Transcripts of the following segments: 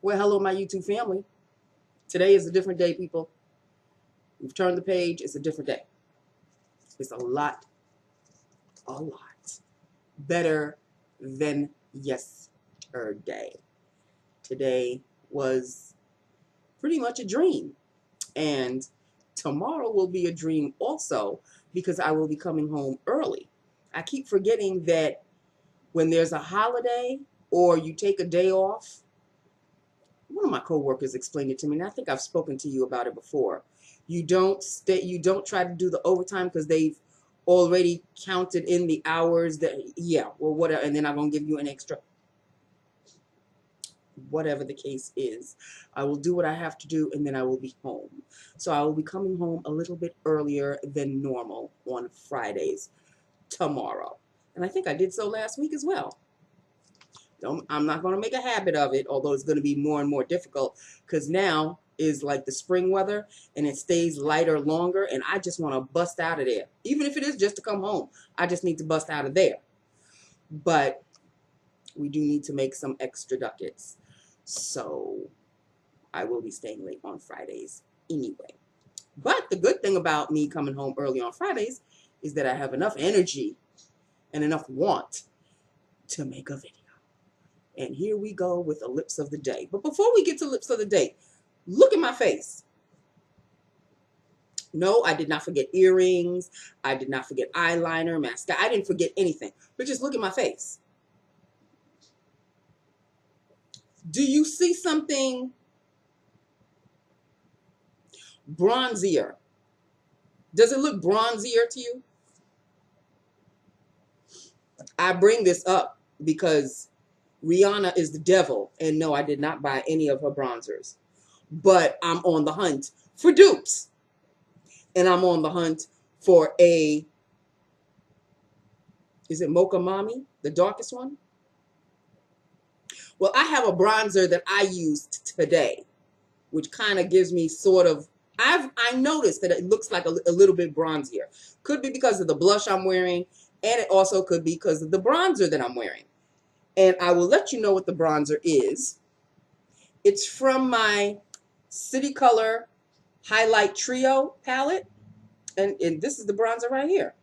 Well, hello, my YouTube family. Today is a different day, people. We've turned the page. It's a different day. It's a lot better than yesterday. Today was pretty much a dream. And tomorrow will be a dream also because I will be coming home early. I keep forgetting that when there's a holiday or you take a day off, one of my coworkers explained it to me, and I think I've spoken to you about it before. You don't try to do the overtime because they've already counted in the hours that, whatever, and then I'm going to give you an extra. Whatever the case is, I will do what I have to do, and then I will be home. So I will be coming home a little bit earlier than normal on Fridays tomorrow. And I think I did so last week as well. I'm not going to make a habit of it, although it's going to be more and more difficult because now is like the spring weather and it stays lighter longer, and I just want to bust out of there. Even if it is just to come home, I just need to bust out of there. But we do need to make some extra ducats. So I will be staying late on Fridays anyway. But the good thing about me coming home early on Fridays is that I have enough energy and enough want to make a video. And here we go with the lips of the day. But before we get to lips of the day, look at my face. No, I did not forget earrings. I did not forget eyeliner, mascara. I didn't forget anything. But just look at my face. Do you see something bronzier? Does it look bronzier to you? I bring this up because Rihanna is the devil, and no, I did not buy any of her bronzers. But I'm on the hunt for dupes. And I'm on the hunt for is it Mocha Mommy, the darkest one? Well, I have a bronzer that I used today, which kind of gives me sort of, I noticed that it looks like a little bit bronzier. Could be because of the blush I'm wearing, and it also could be because of the bronzer that I'm wearing. And I will let you know what the bronzer is. It's from my City Color Highlight Trio palette. And this is the bronzer right here.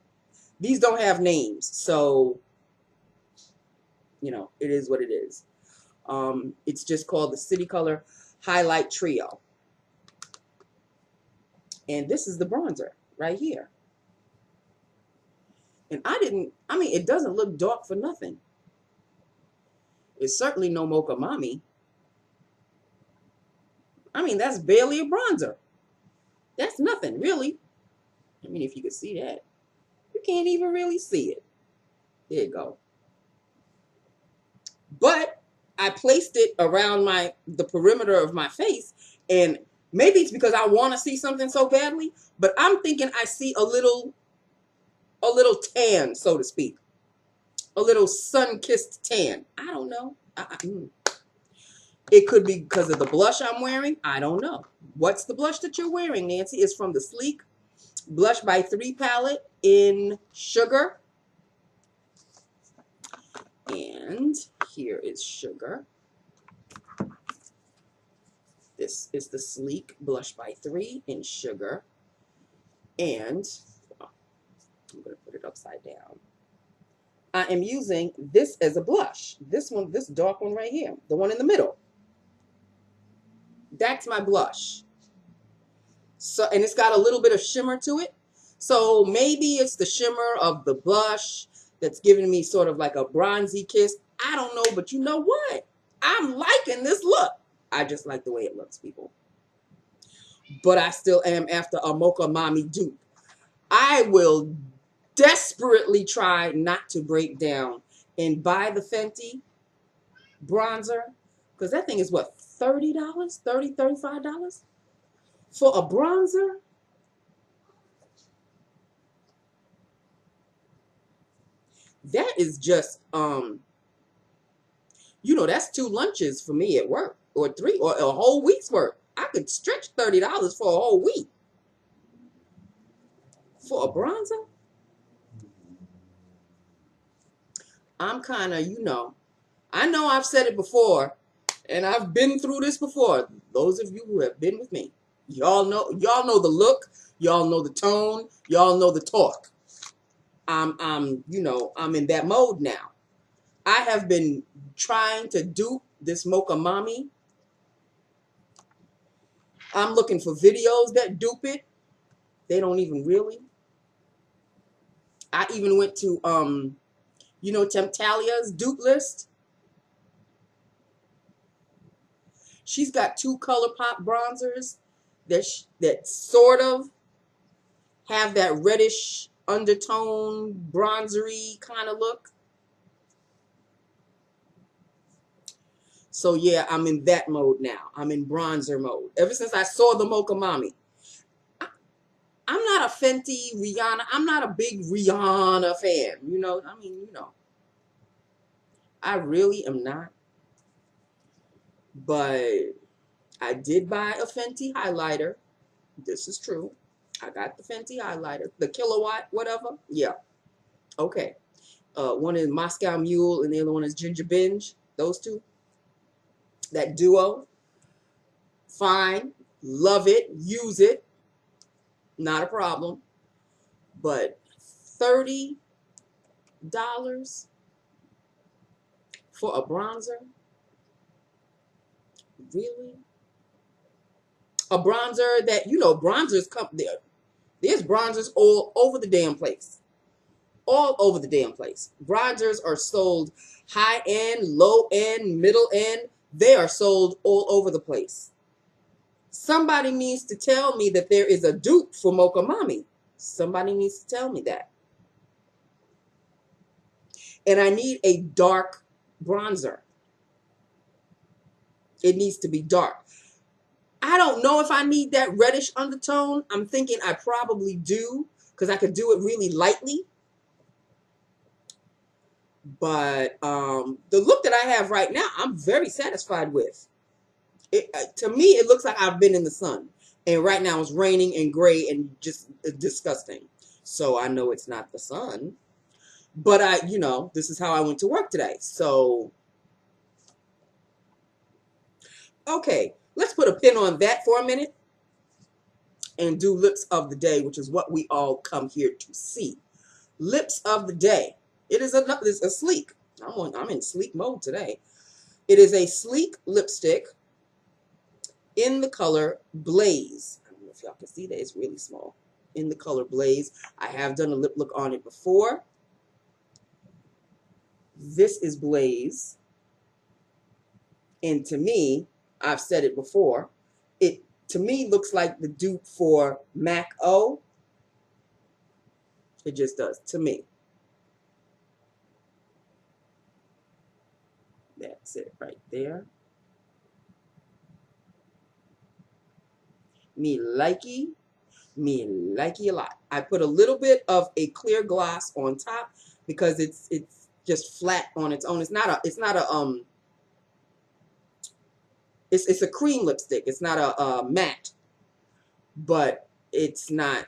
These don't have names, so, you know, it is what it is. It's just called the City Color Highlight Trio. And this is the bronzer right here. And it doesn't look dark for nothing. It's certainly no Mocha Mommy. I mean, that's barely a bronzer. That's nothing, really. I mean, if you could see that. You can't even really see it. There you go. But I placed it around the perimeter of my face, and maybe it's because I want to see something so badly, but I'm thinking I see a little tan, so to speak. A little sun-kissed tan. I don't know. It could be because of the blush I'm wearing. I don't know. What's the blush that you're wearing, Nancy? It's from the Sleek Blush by 3 palette in Sugar. And here is Sugar. This is the Sleek Blush by 3 in Sugar. And I'm going to put it upside down. I am using this as a blush. This one, this dark one right here, the one in the middle. That's my blush. So, and it's got a little bit of shimmer to it. So maybe it's the shimmer of the blush that's giving me sort of like a bronzy kiss. I don't know, but you know what? I'm liking this look. I just like the way it looks, people. But I still am after a Mocha Mommy dupe. I will desperately try not to break down and buy the Fenty bronzer, because that thing is what, $30? $30, $35 for a bronzer? That is just you know, that's 2 lunches for me at work, or 3, or a whole week's work. I could stretch $30 for a whole week for a bronzer. I'm kind of, you know, I know I've said it before, And I've been through this before. Those of you who have been with me, y'all know the look, y'all know the tone, y'all know the talk. I'm in that mode now. I have been trying to dupe this Mocha Mommy. I'm looking for videos that dupe it. They don't even really. I even went to Temptalia's dupe list. She's got 2 ColourPop bronzers that sort of have that reddish undertone, bronzery kind of look. So yeah, I'm in that mode now. I'm in bronzer mode. Ever since I saw the Mocha Mommy. I'm not a Fenty, Rihanna. I'm not a big Rihanna fan. I really am not. But I did buy a Fenty highlighter. This is true. I got the Fenty highlighter. The kilowatt, whatever. Yeah. Okay. One is Moscow Mule and the other one is Ginger Binge. Those two. That duo. Fine. Love it. Use it. Not a problem. But $30 for a bronzer? Really? A bronzer that, bronzers come there. There's bronzers all over the damn place. All over the damn place. Bronzers are sold high end, low end, middle end. They are sold all over the place. Somebody needs to tell me that there is a dupe for Mocha Mommy. Somebody needs to tell me that. And I need a dark bronzer. It needs to be dark. I don't know if I need that reddish undertone. I'm thinking I probably do because I could do it really lightly. But the look that I have right now, I'm very satisfied with. To me, it looks like I've been in the sun. And right now it's raining and gray and just disgusting. So I know it's not the sun. But this is how I went to work today. So, okay, let's put a pin on that for a minute and do lips of the day, which is what we all come here to see. Lips of the day. It's a sleek. I'm in sleek mode today. It is a sleek lipstick in the color Blaze. I don't know if y'all can see that. It's really small. In the color Blaze. I have done a lip look on it before. This is Blaze. And to me, I've said it before, it to me looks like the dupe for MAC O. It just does, to me. That's it right there. Me likey a lot. I put a little bit of a clear gloss on top because it's just flat on its own. It's a cream lipstick. It's not a matte, but it's not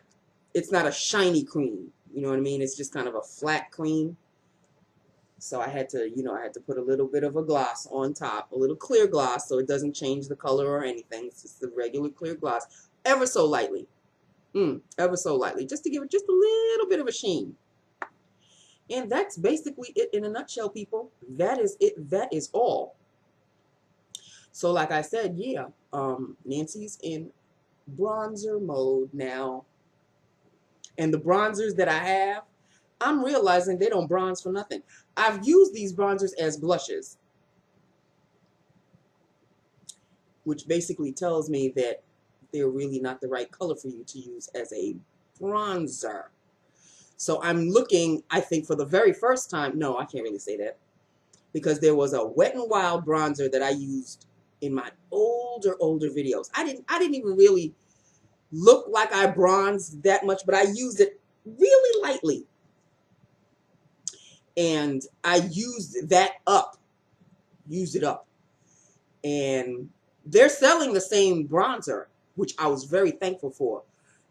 a shiny cream. You know what I mean? It's just kind of a flat cream. So I had to put a little bit of a gloss on top, a little clear gloss, so it doesn't change the color or anything. It's just a regular clear gloss, ever so lightly. Ever so lightly, just to give it just a little bit of a sheen. And that's basically it in a nutshell, people. That is it. That is all. So like I said, yeah, Nancy's in bronzer mode now. And the bronzers that I have, I'm realizing they don't bronze for nothing. I've used these bronzers as blushes, which basically tells me that they're really not the right color for you to use as a bronzer. So I'm looking, I think for the very first time, no, I can't really say that, because there was a Wet n Wild bronzer that I used in my older videos. I didn't even really look like I bronzed that much, but I used it really lightly. And I used it up. And they're selling the same bronzer, which I was very thankful for,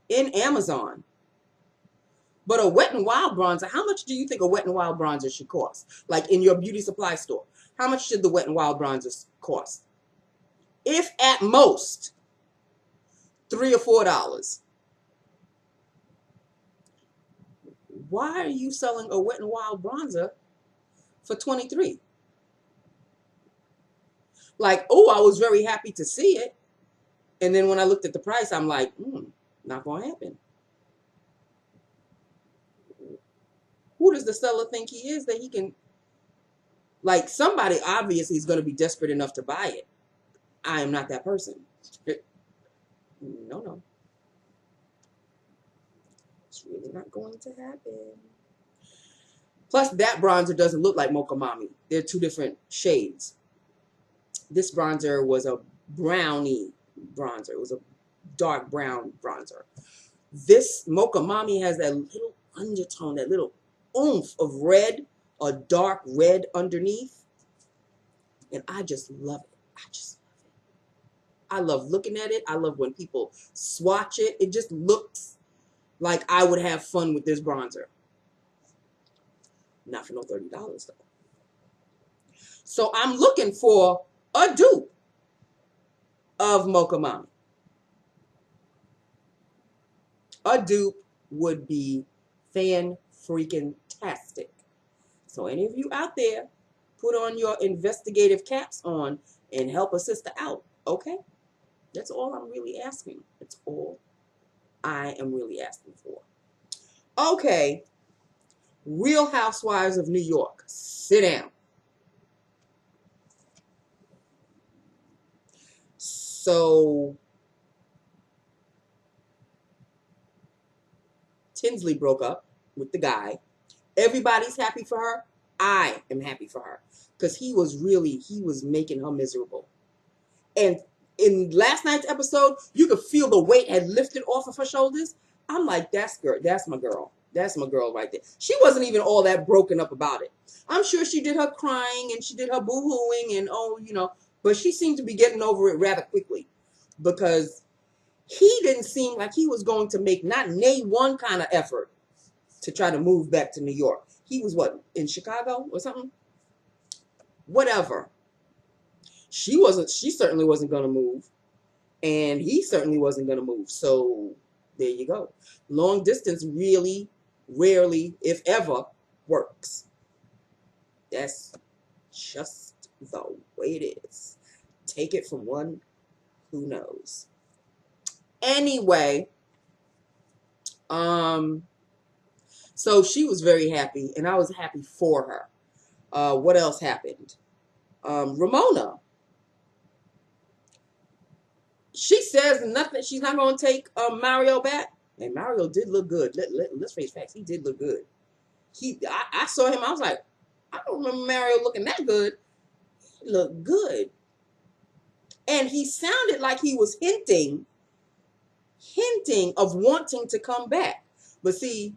in Amazon. But a Wet n Wild bronzer, how much do you think a Wet n Wild bronzer should cost? Like in your beauty supply store, how much should the Wet n Wild bronzers cost? if at most $3 or $4. Why are you selling a Wet n Wild bronzer for $23? Like, oh, I was very happy to see it. And then when I looked at the price, I'm like, not going to happen. Who does the seller think he is that he can, like, somebody obviously is going to be desperate enough to buy it. I am not that person. No. It's really not going to happen. Plus, that bronzer doesn't look like Mocha Mami. They're two different shades. This bronzer was a brownie bronzer. It was a dark brown bronzer. This Mocha Mami has that little undertone, that little oomph of red, a dark red underneath. And I just love it. I love looking at it. I love when people swatch it. It just looks like I would have fun with this bronzer. Not for no $30 though. So I'm looking for a dupe of Mocha Mami. A dupe would be fan-freaking-tastic. So any of you out there, put on your investigative caps on and help a sister out, okay? That's all I'm really asking. That's all I am really asking for. Okay, Real Housewives of New York. Sit down. So, Tinsley broke up with the guy. Everybody's happy for her. I am happy for her. Because he was making her miserable. And in last night's episode, you could feel the weight had lifted off of her shoulders. I'm like, that's my girl. That's my girl right there. She wasn't even all that broken up about it. I'm sure she did her crying and she did her boo-hooing and but she seemed to be getting over it rather quickly because he didn't seem like he was going to make not one kind of effort to try to move back to New York. He was in Chicago or something? Whatever. She certainly wasn't going to move. And he certainly wasn't going to move. So there you go. Long distance really, rarely, if ever, works. That's just the way it is. Take it from one who knows. Anyway, so she was very happy, and I was happy for her. What else happened? Ramona. She says nothing. She's not going to take Mario back. And Mario did look good. Let's face facts. He did look good. I saw him. I was like, I don't remember Mario looking that good. He looked good. And he sounded like he was hinting of wanting to come back. But see,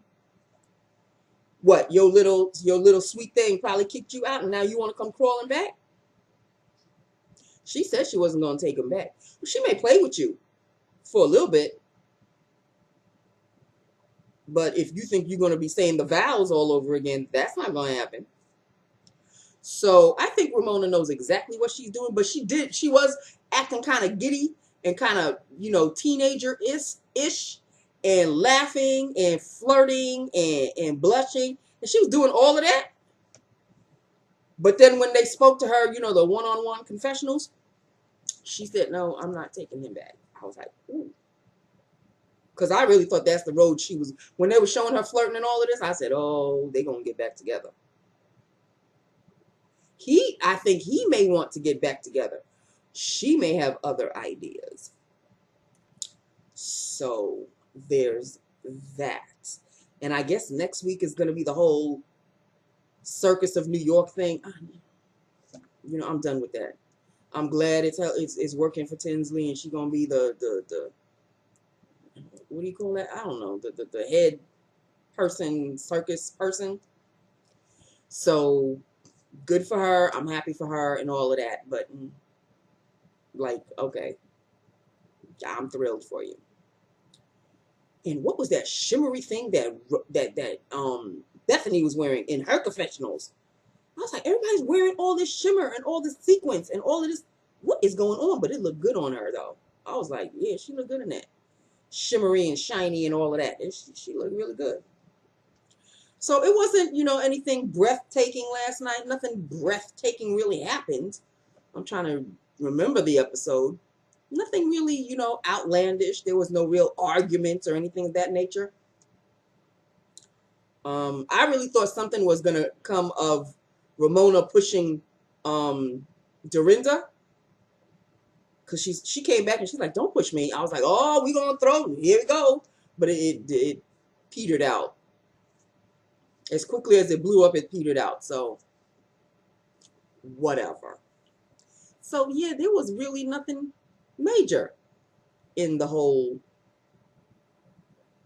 what? Your little sweet thing probably kicked you out, and now you want to come crawling back? She said she wasn't going to take him back. She may play with you for a little bit. But if you think you're going to be saying the vows all over again, that's not going to happen. So I think Ramona knows exactly what she's doing. But she was acting kind of giddy and kind of, teenager-ish and laughing and flirting and blushing. And she was doing all of that. But then when they spoke to her, the one-on-one confessionals, she said, no, I'm not taking him back. I was like, ooh. Because I really thought that's the road she was. When they were showing her flirting and all of this, I said, oh, they're going to get back together. I think he may want to get back together. She may have other ideas. So there's that. And I guess next week is going to be the whole Circus of New York thing. I'm done with that. I'm glad it's working for Tinsley, and she's going to be the what do you call that? I don't know. The head person, circus person. So good for her. I'm happy for her and all of that. But okay, I'm thrilled for you. And what was that shimmery thing that Bethany was wearing in her confessionals? I was like, everybody's wearing all this shimmer and all this sequins and all of this. what is going on? But it looked good on her, though. I was like, yeah, she looked good in that. Shimmery and shiny and all of that. She looked really good. So it wasn't, anything breathtaking last night. Nothing breathtaking really happened. I'm trying to remember the episode. Nothing really, outlandish. There was no real arguments or anything of that nature. I really thought something was going to come of Ramona pushing Dorinda. Because she came back and she's like, don't push me. I was like, oh, we going to throw. Here we go. But it petered out. As quickly as it blew up, it petered out. So, whatever. So, yeah, there was really nothing major in the whole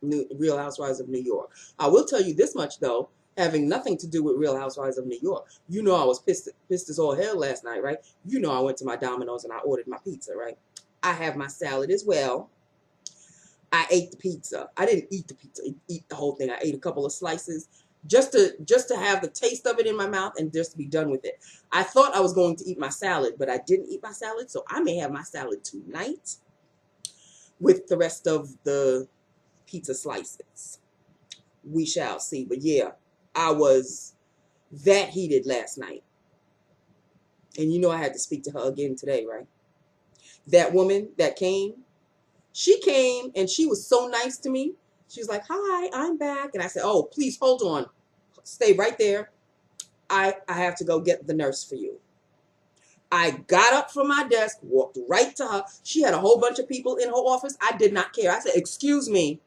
Real Housewives of New York. I will tell you this much, though, having nothing to do with Real Housewives of New York. I was pissed as all hell last night, right? I went to my Domino's and I ordered my pizza, right? I have my salad as well. I ate the pizza. I didn't eat the pizza, eat the whole thing. I ate a couple of slices just to have the taste of it in my mouth and just to be done with it. I thought I was going to eat my salad, but I didn't eat my salad, so I may have my salad tonight with the rest of the pizza slices. We shall see. But yeah, I was that heated last night. And I had to speak to her again today, right? That woman that came, she came and she was so nice to me. She was like, hi, I'm back. And I said, oh, please hold on. Stay right there. I have to go get the nurse for you. I got up from my desk, walked right to her. She had a whole bunch of people in her office. I did not care. I said, excuse me,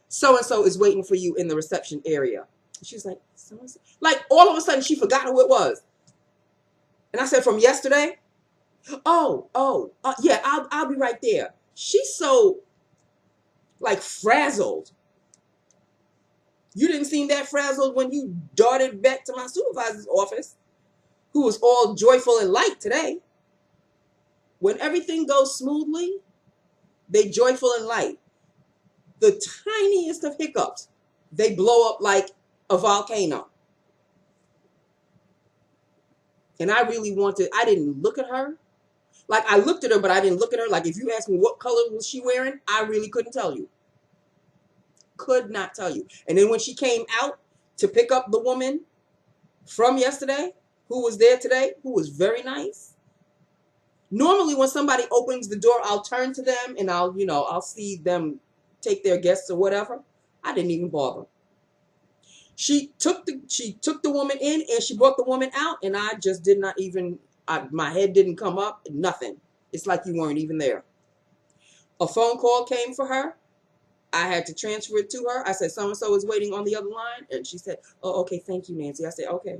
so-and-so is waiting for you in the reception area. She was like, so-and-so? Like, all of a sudden, she forgot who it was. And I said, from yesterday? Yeah, I'll be right there. She's so, like, frazzled. You didn't seem that frazzled when you darted back to my supervisor's office, who was all joyful and light today. When everything goes smoothly, they joyful and light. The tiniest of hiccups, they blow up like a volcano. And I didn't look at her. Like, I looked at her, but I didn't look at her. Like, if you asked me what color was she wearing, I really couldn't tell you. Could not tell you. And then when she came out to pick up the woman from yesterday, who was there today, who was very nice. Normally, when somebody opens the door, I'll turn to them and I'll see them take their guests or whatever. I didn't even bother. She took the woman in and she brought the woman out, and I just did not even, my head didn't come up, nothing. It's like you weren't even there. A phone call came for her. I had to transfer it to her. I said, so-and-so is waiting on the other line. And she said, oh, okay, thank you, Nancy. I said, okay.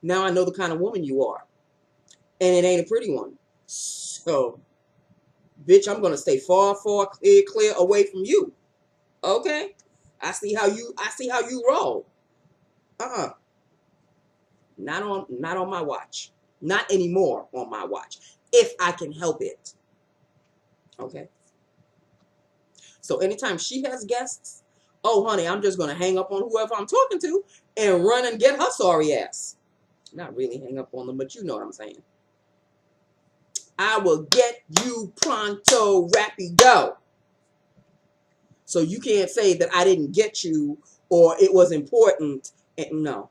Now I know the kind of woman you are. And it ain't a pretty one. So, bitch, I'm going to stay far, far, clear away from you. Okay? I see how you roll. Not on my watch. Not anymore on my watch. If I can help it. Okay? So anytime she has guests, oh, honey, I'm just going to hang up on whoever I'm talking to and run and get her sorry ass. Not really hang up on them, but you know what I'm saying. I will get you pronto, rapido. So you can't say that I didn't get you or it was important. And no.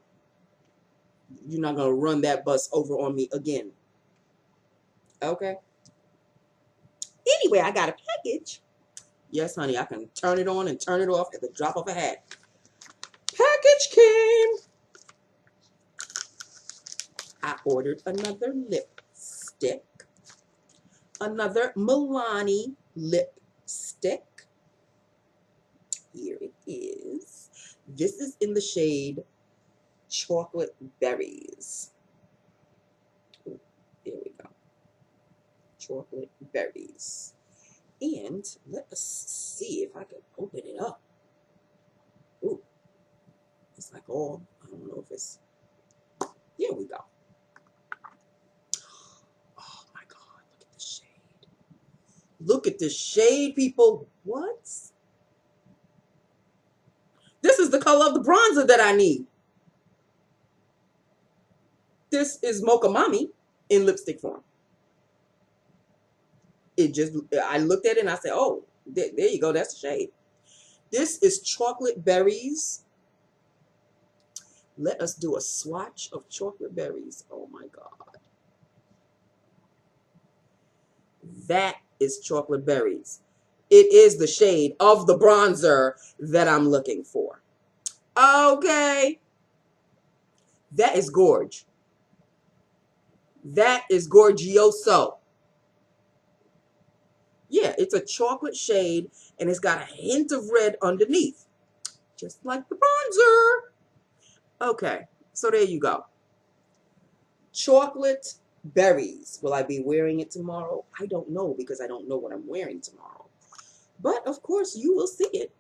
You're not going to run that bus over on me again. Okay? Anyway, I got a package. Yes, honey, I can turn it on and turn it off at the drop of a hat. Package came. I ordered another lipstick. Another Milani lipstick. Here it is. This is in the shade Chocolate Berries. Ooh, there we go. Chocolate Berries. And let us see if I can open it up. Ooh. It's like all, I don't know if it's, here we go. Oh my God, look at the shade. Look at the shade, people. What? This is the color of the bronzer that I need. This is Mocha Mommy in lipstick form. I looked at it and I said, oh, there you go. That's the shade. This is Chocolate Berries. Let us do a swatch of Chocolate Berries. Oh my God. That is Chocolate Berries. It is the shade of the bronzer that I'm looking for. Okay. That is gorge. That is gorgioso. Yeah, it's a chocolate shade and it's got a hint of red underneath. Just like the bronzer. Okay, so there you go. Chocolate Berries. Will I be wearing it tomorrow? I don't know because I don't know what I'm wearing tomorrow. But of course you will see it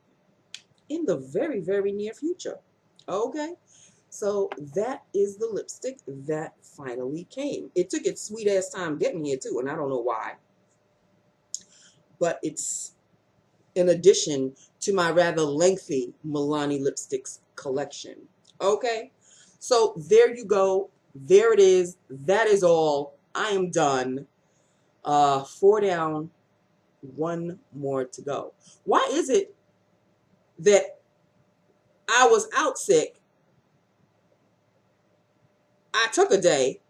in the very, very near future. Okay, so that is the lipstick that finally came. It took its sweet ass time getting here too, and I don't know why. But it's in addition to my rather lengthy Milani lipsticks collection. Okay, so there you go. There it is. That is all. I am done. 4 down, 1 more to go. Why is it that I was out sick? I took a day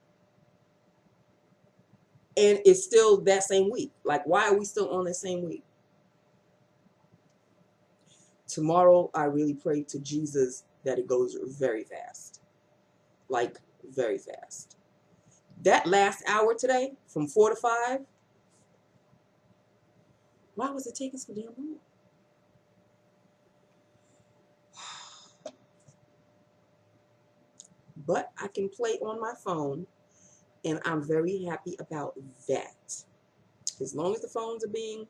and it's still that same week. Like, why are we still on the same week? Tomorrow, I really pray to Jesus that it goes very fast. Like, very fast. That last hour today, from 4 to 5, why was it taking so damn long? But I can play on my phone, and I'm very happy about that. As long as the phones are being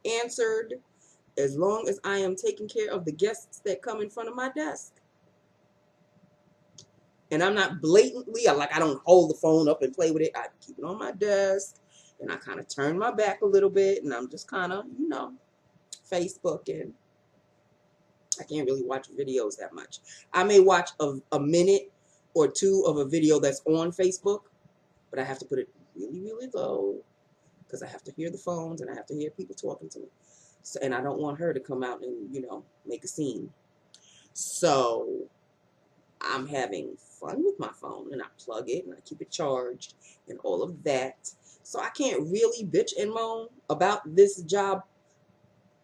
answered, as long as I am taking care of the guests that come in front of my desk. And I'm not blatantly, I don't hold the phone up and play with it. I keep it on my desk, and I kind of turn my back a little bit, and I'm just kind of, Facebook, and I can't really watch videos that much. I may watch a minute or two of a video that's on Facebook, but I have to put it really, really low because I have to hear the phones and I have to hear people talking to me. So, and I don't want her to come out and, make a scene. So I'm having fun with my phone, and I plug it and I keep it charged and all of that. So I can't really bitch and moan about this job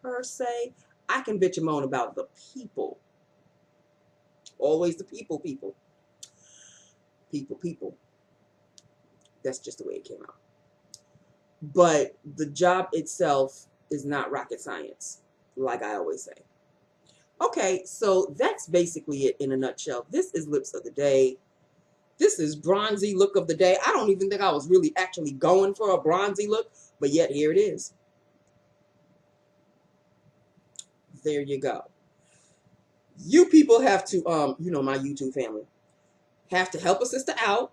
per se. I can bitch and moan about the people. Always the people. People. That's just the way it came out. But the job itself is not rocket science, like I always say. Okay, so that's basically it in a nutshell. This is Lips of the Day. This is bronzy look of the day. I don't even think I was really actually going for a bronzy look, but yet here it is. There you go. You people have to, my YouTube family, have to help a sister out.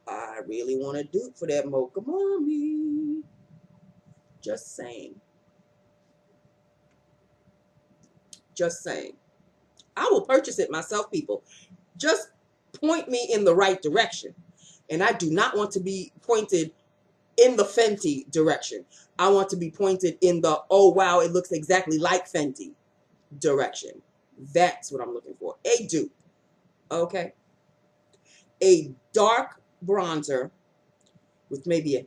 I really want to do for that Mocha Mommy. Just saying. Just saying. I will purchase it myself, people. Just point me in the right direction. And I do not want to be pointed in the Fenty direction. I want to be pointed in the, oh, wow, it looks exactly like Fenty direction. That's what I'm looking for. A dupe. Okay? A dark bronzer with maybe a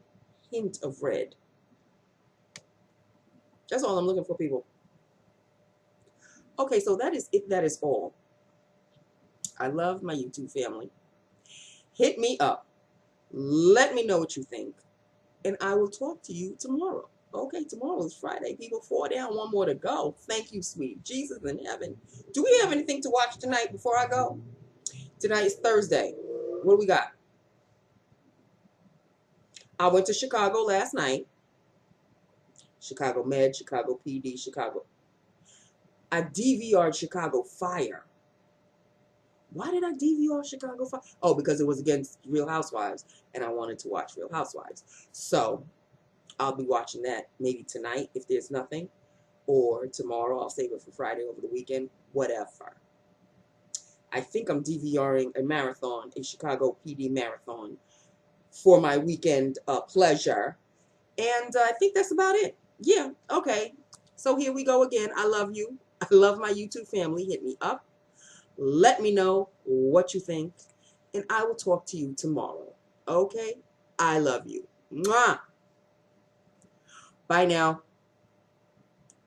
hint of red. That's all I'm looking for, people. Okay, so that is it. That is all. I love my YouTube family. Hit me up. Let me know what you think. And I will talk to you tomorrow. Okay, tomorrow is Friday. People, 4 down, 1 more to go. Thank you, sweet Jesus in heaven. Do we have anything to watch tonight before I go? Tonight is Thursday. What do we got? I went to Chicago last night. Chicago Med, Chicago PD, Chicago. I DVR'd Chicago Fire. Why did I DVR Chicago Fire? Oh, because it was against Real Housewives, and I wanted to watch Real Housewives. So I'll be watching that maybe tonight if there's nothing, or tomorrow. I'll save it for Friday over the weekend, whatever. I think I'm DVRing a marathon, a Chicago PD marathon, for my weekend pleasure. And I think that's about it. Yeah, okay. So here we go again. I love you. I love my YouTube family. Hit me up. Let me know what you think. And I will talk to you tomorrow. Okay? I love you. Mwah. Bye now.